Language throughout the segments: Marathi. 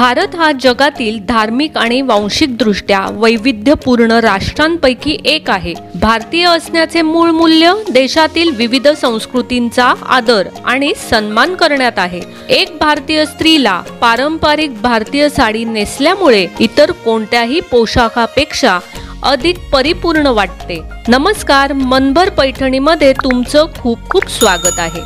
भारत हा जगातील धार्मिक आणि वांशिकदृष्ट्या वैविध्यपूर्ण राष्ट्रांपैकी एक आहे। भारतीय असण्याचे मूळ मूल्य देशातील विविध संस्कृतींचा आदर आणि सन्मान करण्यात आहे। एक भारतीय स्त्रीला पारंपरिक भारतीय साडी नेसल्यामुळे इतर कोणत्याही पोशाखापेक्षा अधिक परिपूर्ण वाटते। नमस्कार, मनभर पैठणीमध्ये तुमचं खूप खूप स्वागत आहे।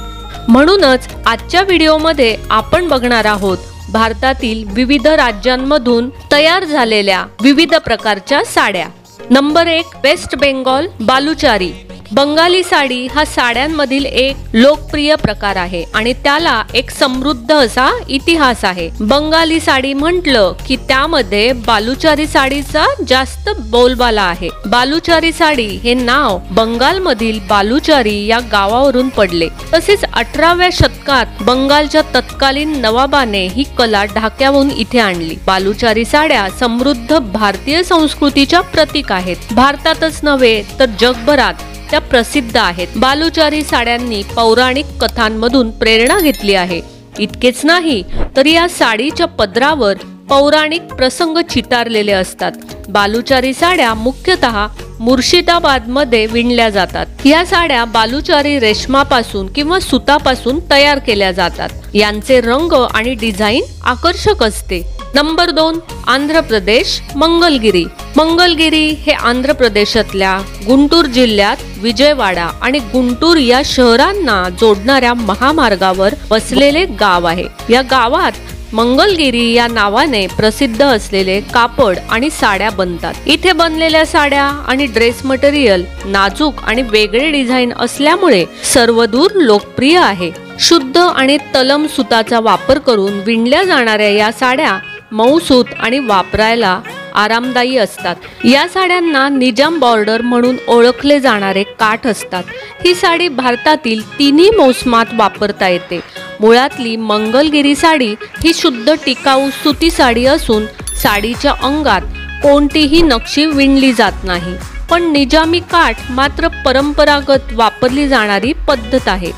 म्हणूनच आजच्या व्हिडिओमध्ये आपण बघणार आहोत भारतातील विविध राज्यांमधून तयार झालेल्या विविध प्रकारच्या साड्या। Number 1, west Bengal Baluchari. बंगाली साडी हा साड्यांमधील एक लोकप्रिय प्रकार आहे आणि त्याला एक समृद्ध असा इतिहास आहे। बंगाली साडी म्हटलं की त्यामध्ये बालुचारी साडीचा जास्त बोलबाला आहे। बालुचारी साडी हे नाव बंगालमधील बालुचारी या गावावरून पडले। तसेच 18व्या शतकात बंगालच्या तत्कालीन नवाबाने ही कला ढाक्यावरून इथे आणली। बालुचारी साड्या समृद्ध भारतीय संस्कृतीच्या प्रतीक आहेत। भारतातच नव्हे तर जगभरात त्या प्रसिद्ध आहेत। बालुचारी साड्यांनी पौराणिक कथांमधून प्रेरणा घेतली आहे। इतकेच नाही तर या साडीच्या पदरावर पौराणिक प्रसंग चितारलेले असतात। बालुचारी साड्या मुख्यतः मुर्शिदाबादमध्ये विणल्या जातात। या साड्या बालुचारी रेशमापासून किंवा सुतापासून तयार केल्या जातात। यांचे रंग आणि डिझाईन आकर्षक असते। नंबर 2, आंध्र प्रदेश मंगलगिरी। मंगलगिरी हे आंध्र प्रदेशातल्या गुंटूर जिल्ह्यात विजयवाडा आणि गुंटूर या शहरांना जोडणाऱ्या महामार्गावर वसलेले गाव आहे। या गावात मंगलगिरी या नावाने प्रसिद्ध असलेले कापड आणि साड्या बनतात। इथे बनलेल्या साड्या आणि ड्रेस मटेरियल नाजूक आणि वेगळे डिझाईन असल्यामुळे सर्वदूर लोकप्रिय आहे। शुद्ध आणि तलम सुताचा वापर करून विणल्या जाणाऱ्या या साड्या मऊसूत आणि वापरायला आरामदायी असतात। या साड्यांना निजाम बॉर्डर म्हणून ओळखले जाणारे काठ असतात। ही साडी भारतातील तिन्ही मोसमात वापरता येते। मुळातली मंगलगिरी साडी ही शुद्ध टिकाऊ सुती साडी असून साडीच्या अंगात कोणतीही नक्षी विणली जात नाही। पण निजामी काठ मात्र परंपरागत वापरली जाणारी पद्धत आहे।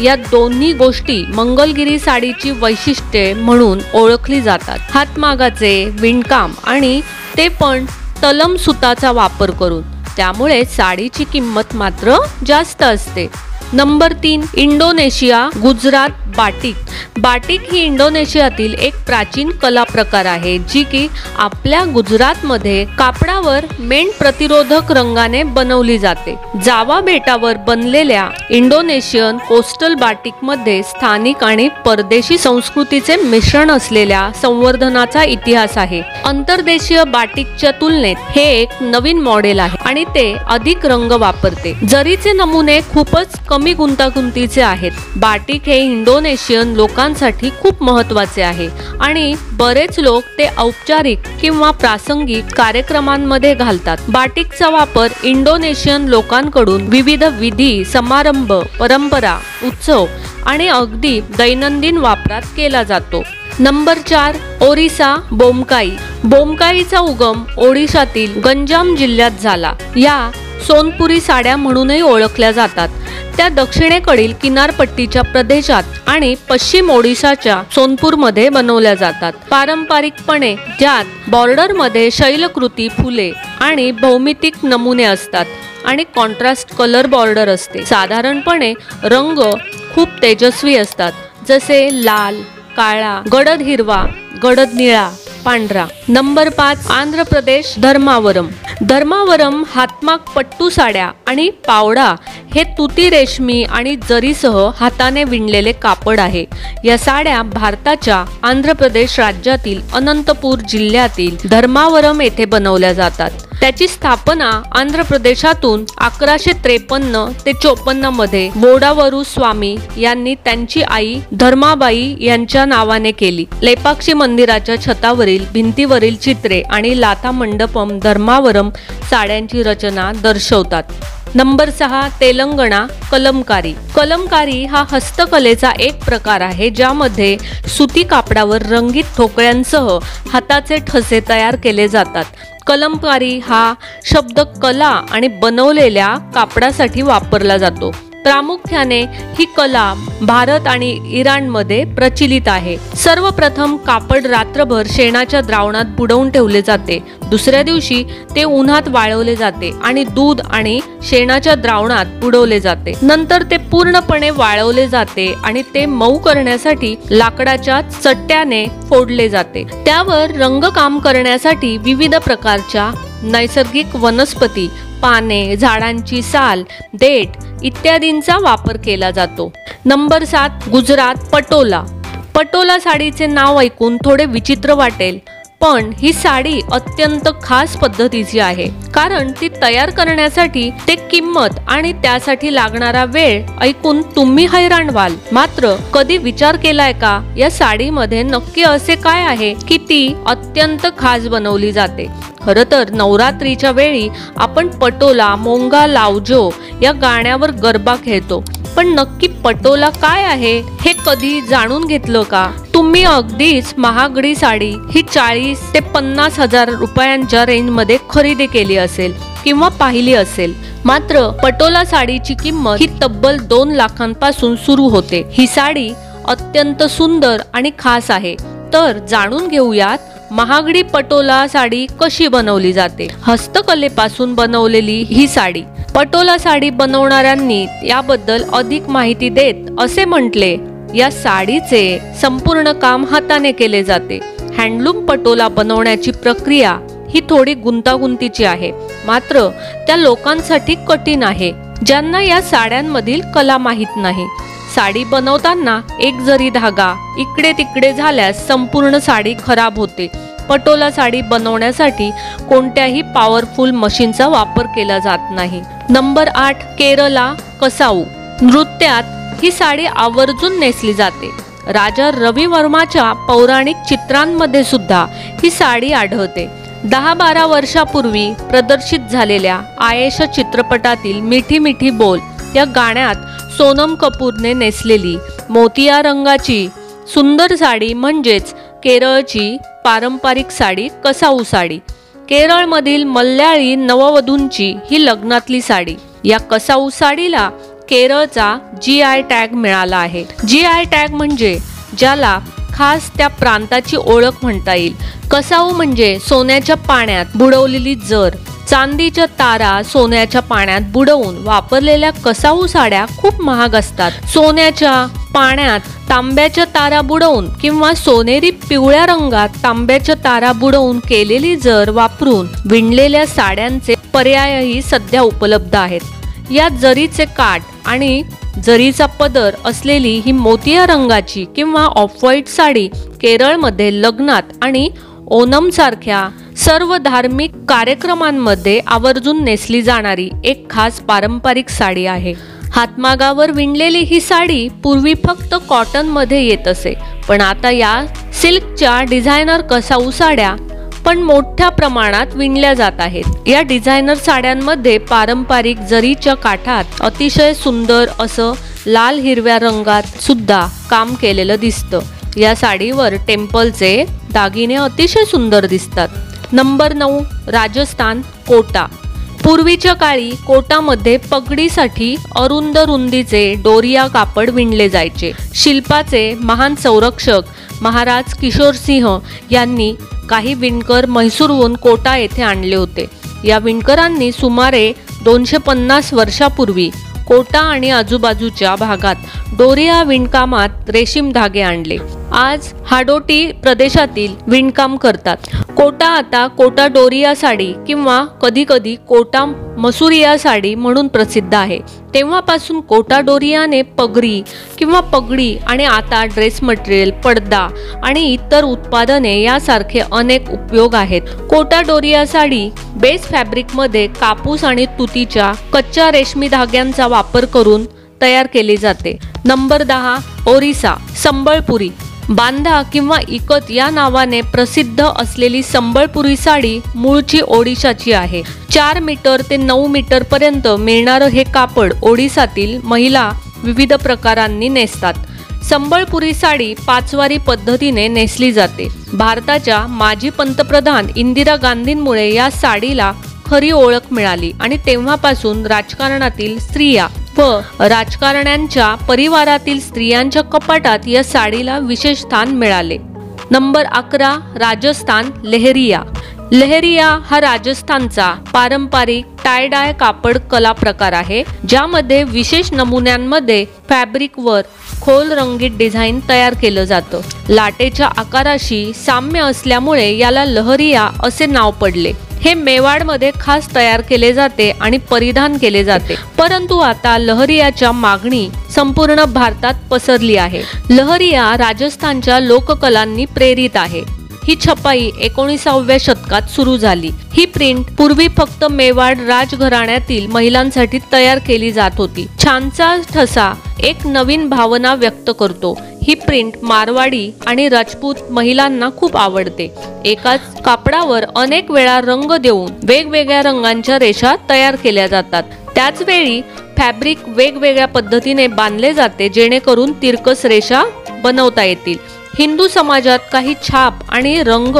या दोन्ही गोष्टी मंगलगिरी साडीची वैशिष्ट्ये म्हणून ओळखली जातात। हातमागाचे विणकाम आणि ते पण तलम सुताचा वापर करून, त्यामुळे साडीची किंमत मात्र जास्त असते। Number 3, Indonesia Gujarat batik. Batik ही इंडोनेशियातील एक प्राचीन कला प्रकार आहे जी की आपल्या गुजरातमध्ये कापडावर मेण प्रतिरोधक रंगाने बनवली जाते। जावा बेटावर बनलेल्या इंडोनेशियन कोस्टल बाटिक मध्ये स्थानिक आणि परदेशी संस्कृतीचे मिश्रण असलेल्या संवर्धनाचा इतिहास आहे। अंतर्देशीय बाटिकच्या तुलनेत हे एक नवीन मॉडेल आहे आणि ते अधिक रंग वापरते। जरीचे नमुने खूपच कमी गुंतागुंतीचे आहेत। बाटिक हे इंडोनेशियन लोकांसाठी खूप महत्त्वाचे आहे आणि बरेच लोक ते औपचारिक किंवा प्रासंगिक कार्यक्रमांमध्ये घालतात। बाटिकचा वापर इंडोनेशियन लोकांकडून विविध विधी, समारंभ, परंपरा, उत्सव आणि अगदी दैनंदिन वापरात केला जातो। नंबर 4, ओरिसा बोमकाई। बोमकाईचा उगम ओडिशातील गंजाम जिल्ह्यात झाला। या सोनपुरी साड्या म्हणूनही ओळखल्या जातात। त्या दक्षिणेकडील किनारपट्टीच्या प्रदेशात आणि पश्चिम ओडिशाच्या सोनपूरमध्ये बनवल्या जातात। पारंपरिकपणे ज्यात बॉर्डरमध्ये शैलकृती फुले आणि भौमितिक नमुने असतात आणि कॉन्ट्रास्ट कलर बॉर्डर असते। साधारणपणे रंग खूप तेजस्वी असतात, जसे लाल, काळा, गडद हिरवा, गडद निळा, पांढरा। नंबर 5, आंध्र प्रदेश धर्मावरम। धर्मावरम हातमाग पट्टू साड्या आणि पावडा हे तुती रेशमी आणि जरीसह हाताने विणलेले कापड आहे। या साड्या भारताच्या आंध्र प्रदेश राज्यातील अनंतपूर जिल्ह्यातील धर्मावरम येथे बनवल्या जातात। त्याची स्थापना आंध्र प्रदेशातून 1153 ते 54 मध्ये वोडावरू स्वामी यांनी त्यांची आई धर्माबाई यांच्या नावाने केली। लेपाक्षी मंदिराच्या छतावरील भिंतीवरील चित्रे आणि लाथा मंडपम धर्मावरम साड्यांची रचना दर्शवतात। नंबर 6, तेलंगणा कलमकारी। कलमकारी हा हस्तकलेचा एक प्रकार आहे ज्यामध्ये सुती कापडावर रंगीत ठोकळ्यांसह हाताचे ठसे तयार केले जातात। कलमकारी हा शब्द कला आणि बनवलेल्या कापडासाठी वापरला जातो। प्रामुख्याने ही कला भारत आणि इराणमध्ये प्रचलित आहे। सर्वप्रथम कापड रात्रभर शेणाच्या द्रावणात बुडवून ठेवले जाते। दुसऱ्या दिवशी ते उन्हात वाळवले जाते आणि दूध आणि शेणाच्या द्रावणात बुडवले जाते। नंतर ते पूर्णपणे वाळवले जाते आणि ते मऊ करण्यासाठी लाकडाच्या चट्ट्याने फोडले जाते। त्यावर रंगकाम करण्यासाठी विविध प्रकारच्या नैसर्गिक वनस्पती, पाने, झाडांची साल, देठ इत्यादींचा वापर केला जातो। नंबर 7, गुजरात पटोला। पटोला साडीचे नाव ऐकून थोडे विचित्र वाटेल, पण ही साडी अत्यंत खास पद्धतीची आहे, कारण ती तयार करण्यासाठी ते किंमत आणि त्यासाठी लागणारा वेळ ऐकून तुम्ही हैराण व्हाल। मात्र कधी विचार केलाय का या साडीमध्ये नक्की असे काय आहे की ती अत्यंत खास बनवली जाते? खरं तर नवरात्रीच्या वेळी आपण पटोला मोंगा लावजो या गाण्यावर गरबा खेळतो, पण नक्की पटोला काय आहे हे कधी जाणून घेतलं का? तुम्ही अगदीच महागडी साडी ही 40 ते 50 हजार रुपयांच्या रेंजमध्ये खरेदी केली असेल किंवा पाहिली असेल, मात्र पटोला साडीची किंमत ही तब्बल 2 लाखांपासून सुरू होते। ही साडी अत्यंत सुंदर आणि खास आहे, तर जाणून घेऊयात महागडी पटोला साडी कशी बनवली जाते। हस्तकलेपासून बनवलेली ही साडी। पटोला साडी बनवणाऱ्यांनी याबद्दल अधिक माहिती देत असे म्हटले, या साडीचे संपूर्ण काम हाताने केले जाते। हँडलूम पटोला बनवण्याची प्रक्रिया ही थोडी गुंतागुंतीची आहे, मात्र त्या लोकांसाठी कठीण आहे ज्यांना या साड्यांमधील कला माहीत नाही। साडी बनवताना एक जरी धागा इकडे तिकडे झाल्यास संपूर्ण साडी खराब होते। पटोला साडी बनवण्यासाठी कोणत्याही पॉवरफुल मशीनचा वापर केला जात नाही। नंबर 8, केरला कसाऊ। नृत्यात ही साडी आवर्जून नेसली जाते। राजा रवी वर्माच्या पौराणिक चित्रांमध्ये सुद्धा ही साडी आढळते। 10-12 वर्षापूर्वी प्रदर्शित झालेल्या आयेशा चित्रपटातील मिठी मिठी बोल या गाण्यात सोनम कपूरने नेसलेली मोतिया रंगाची सुंदर साडी म्हणजेच केरळची पारंपरिक साडी कसाऊ साडी। केरळमधील मल्याळी नववधूंची ही लग्नातली साडी। या कसाऊ साडीला केरळचा GI टॅग मिळाला आहे। GI टॅग म्हणजे ज्याला खास त्या प्रांताची ओळख म्हणता येईल। कसाऊ म्हणजे सोन्याच्या पाण्यात बुडवलेली जर। चांदीच्या तारा सोन्याच्या पाण्यात बुडवून वापरलेल्या कसाऊ साड्या खूप महाग असतात। सोन्याच्या पाण्यात तांब्याच्या तारा बुडवून किंवा सोनेरी पिवळ्या रंगात तांब्याच्या तारा बुडवून केलेली जर वापरून विणलेल्या साड्यांचे पर्यायही सध्या उपलब्ध आहेत। या जरीचे काठ आणि जरीचा पदर असलेली ही मोतिया रंगाची किंवा ऑफ व्हाईट साडी केरळमध्ये लग्नात आणि ओणम सारख्या सर्व धार्मिक कार्यक्रमांमध्ये आवर्जून नेसली जाणारी एक खास पारंपरिक साडी आहे। हातमागावर विणलेली ही साडी पूर्वी फक्त कॉटन मध्ये येत असे, पण आता या सिल्कच्या डिझायनर कसाऊ साड्या पण मोठ्या प्रमाणात विणल्या जात आहेत। या डिझायनर साड्यांमध्ये पारंपरिक जरीच्या काठात अतिशय सुंदर असं लाल हिरव्या रंगात सुद्धा काम केलेलं दिसतं। या साडीवर टेम्पलचे दागिने अतिशय सुंदर दिसतात। नंबर 9, राजस्थान कोटा। पूर्वीच्या काळी कोटामध्ये पगडीसाठी अरुंद रुंदीचे डोरिया कापड विणले जायचे। शिल्पाचे महान संरक्षक महाराज किशोरसिंह यांनी काही विणकर म्हैसूरहून कोटा येथे आणले होते। या विणकरांनी सुमारे 250 वर्षापूर्वी कोटा आणि आजूबाजूच्या भागात डोरिया विणकामात रेशीम धागे आणले। आज हाडोटी प्रदेशातील विणकाम करतात। कोटा आता कोटा डोरिया साडी किंवा कधीकधी कोटा मसुरिया साडी म्हणून प्रसिद्ध आहे। तेव्हापासून कोटा डोरियाने पगडी किंवा पगडी आणि आता ड्रेस मटेरियल, पडदा आणि इतर उत्पादने यासारखे अनेक उपयोग आहेत। कोटा डोरिया साडी बेस फॅब्रिकमध्ये कापूस आणि तुतीच्या कच्च्या रेशमी धाग्यांचा वापर करून तयार केली जाते। नंबर 10, ओरिसा संबळपुरी। बांधा किंवा इकत या नावाने प्रसिद्ध असलेली संबळपुरी साडी मूळची ओडिशाची आहे। 4 मीटर ते 9 मीटर पर्यंत मिळणारं हे कापड ओडिसातील महिला विविध प्रकारांनी नेसतात। संबळपुरी साडी 5 वारी पद्धतीने नेसली जाते। भारताच्या माजी पंतप्रधान इंदिरा गांधींमुळे या साडीला खरी ओळख मिळाली आणि तेव्हापासून राजकारणातील स्त्रिया व राजकारण्यांच्या परिवारातील स्त्रियांच्या कपाटात या साडीला विशेष स्थान मिळाले। नंबर 11 राजस्थान लेहरिया। लेहरिया हा राजस्थानचा पारंपरिक टाय डाय कापड कला प्रकार आहे, ज्यामध्ये विशेष नमुन्यांमध्ये फॅब्रिकवर खोल रंगीत डिझाईन तयार केलं जातं। लाटेच्या आकाराशी साम्य असल्यामुळे याला लहरिया असे नाव पडले। हे मेवाडमध्ये खास तयार केले जाते आणि परिधान केले जाते, परंतु आता लहरियाच्या मागणी संपूर्ण भारतात पसरली आहे। लहरिया राजस्थानच्या लोककलांनी प्रेरित आहे। ही छपाई 19व्या शतकात सुरू झाली। ही प्रिंट पूर्वी फक्त मेवाड राजघराण्यातील महिलांसाठी तयार केली जात होती। छानचा ठसा एक नवीन भावना व्यक्त करतो। ही प्रिंट मारवाडी आणि राजपूत महिलांना खूप आवडते। एकाच कापडावर अनेक वेळा रंग देऊन वेगवेगळ्या रंगांच्या रेषा तयार केल्या जातात। त्याच वेळी फॅब्रिक वेगवेगळ्या पद्धतीने बांधले जाते, जेणेकरून तिरकस रेषा बनवता येतील। हिंदू समाजात काही छाप आणि रंग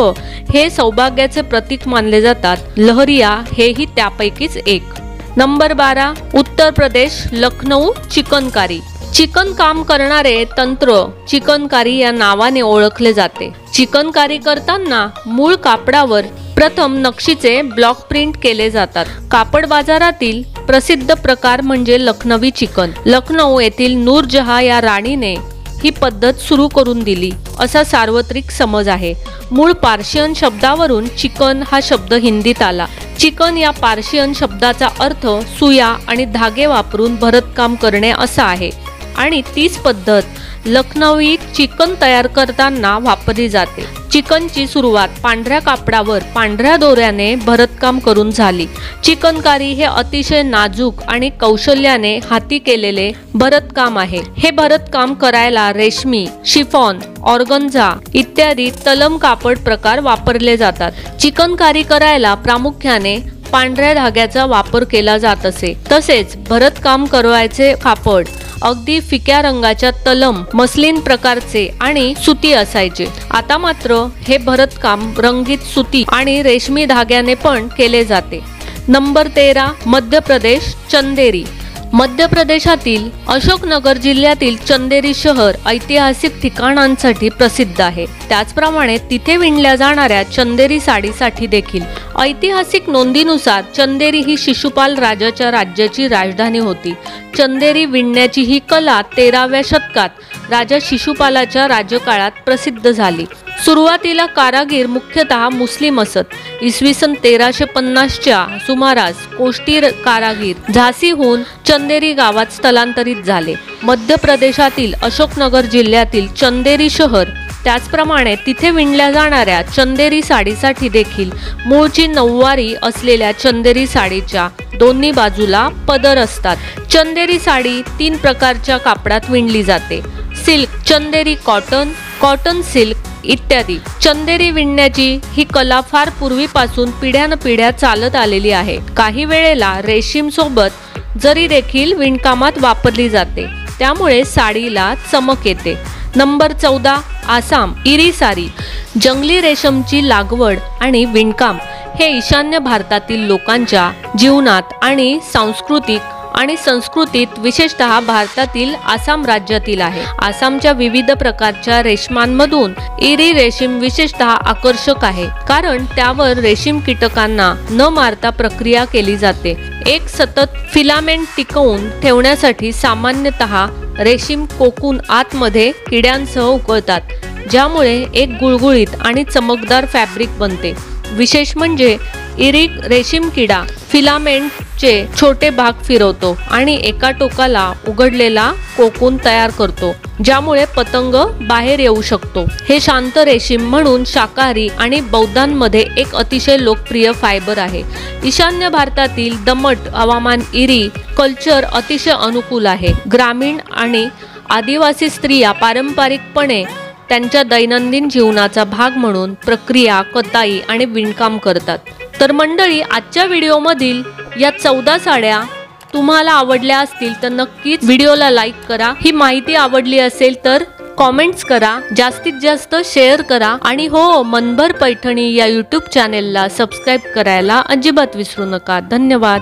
हे सौभाग्याचे प्रतीक मानले जातात। लहरिया हेही त्यापैकीच एक। नंबर 12 उत्तर प्रदेश लखनऊ चिकनकारी। चिकन काम करणारे तंत्र चिकनकारी या नावाने ओळखले जाते। चिकनकारी करताना मूळ कापडावर प्रथम नक्षीचे ब्लॉक प्रिंट केले जातात। कापड बाजारातील प्रसिद्ध प्रकार म्हणजे लखनवी चिकन। लखनऊ येथील नूरजहां या राणीने ही पद्धत सुरू करून दिली असा सार्वत्रिक समज आहे। मूळ पार्शियन शब्दावरून चिकन हा शब्द हिंदीत आला। चिकन या पार्शियन शब्दाचा अर्थ सुया आणि धागे वापरून भरतकाम करणे असा आहे आणि तीच पद्धत लखनवी चिकन तयार करताना वापरली जाते। चिकनची सुरुवात पांढऱ्या कापडावर पांढऱ्या दोऱ्याने भरतकाम करून झाली। चिकनकारी हे अतिशय नाजूक आणि कौशल्याने हाती केलेले भरतकाम आहे। हे भरतकाम करायला रेशमी, शिफॉन, ऑर्गन्झा इत्यादी तलम कापड प्रकार वापरले जातात। चिकनकारी करायला प्रामुख्याने पांढऱ्या धाग्याचा वापर केला जात असे। तसेच भरतकाम करायचे कापड अगदी फिक्या रंगाच्या तलम मस्लिन प्रकारचे आणि सुती असायचे। आता मात्र हे भरतकाम रंगीत सुती आणि रेशमी धाग्याने पण केले जाते। नंबर 13 मध्य प्रदेश चंदेरी। मध्य प्रदेशातील अशोकनगर जिल्ह्यातील चंदेरी शहर ऐतिहासिक ठिकाणांसाठी प्रसिद्ध आहे। त्याचप्रमाणे तिथे विणल्या जाणाऱ्या चंदेरी साडीसाठी देखील ऐतिहासिक नोंदीनुसार चंदेरी ही शिशुपाल राजाच्या राज्याची राजधानी होती। चंदेरी विणण्याची ही कला 13व्या शतकात राजा शिशुपालाच्या राज्यकाळात प्रसिद्ध झाली। सुरुवातीला कारागीर मुख्यतः मुस्लिम असत। इसवी सन 1350च्या सुमारास कोष्टी कारागीर झाशीहून चंदेरी गावात स्थलांतरित झाले। मध्य प्रदेशातील अशोकनगर जिल्ह्यातील चंदेरी शहर त्याचप्रमाणे तिथे विणल्या जाणाऱ्या चंदेरी साडीसाठी देखील मूळची नऊवारी असलेल्या चंदेरी साडीच्या दोन्ही बाजूला पदर असतात। चंदेरी साडी 3 प्रकारच्या कापडात विणली जाते: सिल्क, चंदेरी कॉटन, कॉटन सिल्क इत्यादी। चंदेरी विणण्याची ही कला फार पूर्वीपासून पिढ्यानपिढ्या चालत आलेली आहे। काही वेळेला रेशीम सोबत जरी देखील विणकामात वापरली जाते, त्यामुळे साडीला चमक येते। नंबर 14 आसाम इरी सारी। जंगली रेशमची लागवड आणि विणकाम हे ईशान्य भारतातील लोकांच्या जीवनात आणि संस्कृतीत विशेषतः भारतातील आसाम राज्यातील आहे। आसामच्या विविध प्रकारच्या रेशमांमधून इरी रेशीम विशेषतः आकर्षक आहे, कारण त्यावर रेशीम कीटकांना न मारता प्रक्रिया केली जाते। एक सतत फिलामेंट टिकवून ठेवण्यासाठी सामान्यतः रेशीम कोकून आतमध्ये किड्यांसह उकळतात, ज्यामुळे एक गुळगुळीत आणि चमकदार फॅब्रिक बनते। विशेष म्हणजे इरी रेशीम किडा फिलामेंटचे छोटे भाग फिरवतो आणि एका टोकाला उघडलेला कोकून तयार करतो, ज्यामुळे पतंग बाहेर येऊ शकतो। हे शांत रेशीम म्हणून शाकाहारी आणि बौद्धांमध्ये एक अतिशय लोकप्रिय फायबर आहे। ईशान्य भारतातील दमट हवामान इरी कल्चर अतिशय अनुकूल आहे। ग्रामीण आणि आदिवासी स्त्रिया पारंपरिकपणे त्यांच्या दैनंदिन जीवनाचा भाग म्हणून प्रक्रिया, कताई आणि विणकाम करतात। तर मंडळी, आजच्या व्हिडिओमधील या 14 साड्या तुम्हाला आवडल्या असतील तर नक्कीच व्हिडिओला लाईक करा। ही माहिती आवडली असेल तर कमेंट्स करा, जास्तीत जास्त शेअर करा आणि हो, मनभर पैठणी या YouTube चॅनेलला सबस्क्राईब करायला अजिबात विसरू नका। धन्यवाद।